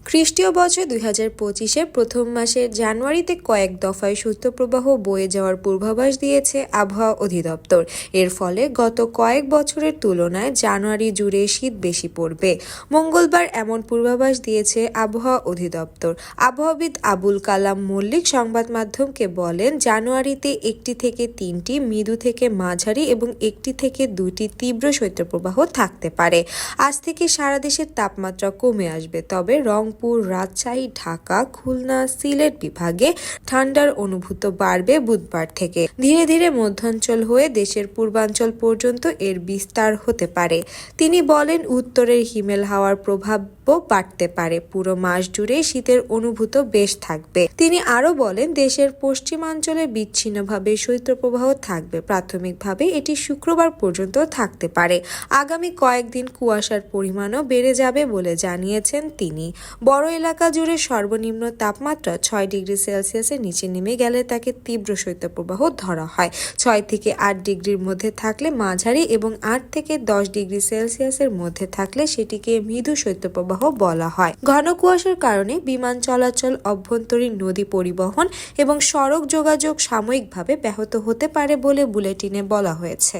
খ্রিস্টীয় বছর 2025-এর প্রথম মাসের জানুয়ারিতে কয়েক দফায় শৈত্যপ্রবাহ বয়ে যাওয়ার পূর্বাভাস দিয়েছে আবহাওয়া অধিদপ্তর। এর ফলে গত কয়েক বছরের তুলনায় জানুয়ারি জুড়ে শীত বেশি পড়বে। মঙ্গলবার এমন পূর্বাভাস দিয়েছে আবহাওয়া অধিদপ্তর। আবহাওয়াবিদ আবুল কালাম মল্লিক সংবাদ মাধ্যমকে বলেন, জানুয়ারিতে 1 থেকে 3টি মৃদু থেকে মাঝারি এবং 1 থেকে 2টি তীব্র শৈত্যপ্রবাহ থাকতে পারে। আজ থেকে সারা দেশের তাপমাত্রা কমে আসবে, তবে রংপুর, রাজশাহী, ঢাকা, খুলনা, সিলেট বিভাগে ঠান্ডার অনুভূত বাড়বে বুধবার থেকে। ধীরে ধীরে মধ্যাঞ্চল হয়ে দেশের পূর্বাঞ্চল পর্যন্ত এর বিস্তার হতে পারে। তিনি বলেন, উত্তরের হিমেল হাওয়ার প্রভাবও বাড়তে পারে। পুরো মাস জুড়ে শীতের অনুভূত বেশ থাকবে। তিনি আরও বলেন, দেশের পশ্চিমাঞ্চলে বিচ্ছিন্নভাবে শৈত্যপ্রবাহ থাকবে। প্রাথমিকভাবে এটি শুক্রবার পর্যন্ত থাকতে পারে। আগামী কয়েকদিন কুয়াশার পরিমাণও বেড়ে যাবে বলে জানিয়েছেন তিনি। বড় এলাকা জুড়ে সর্বনিম্ন তাপমাত্রা 6 ডিগ্রি সেলসিয়াসের নিচে নেমে গেলে তাকে তীব্র শৈত্যপ্রবাহ ধরা হয়। 6 থেকে 8 ডিগ্রির মধ্যে থাকলে মাঝারি এবং 8 থেকে 10 ডিগ্রি সেলসিয়াসের মধ্যে থাকলে সেটিকে মৃদু শৈত্যপ্রবাহ বলা হয়। ঘন কুয়াশার কারণে বিমান চলাচল, অভ্যন্তরীণ নদী পরিবহন এবং সড়ক যোগাযোগ সাময়িকভাবে ব্যাহত হতে পারে বলে বুলেটিনে বলা হয়েছে।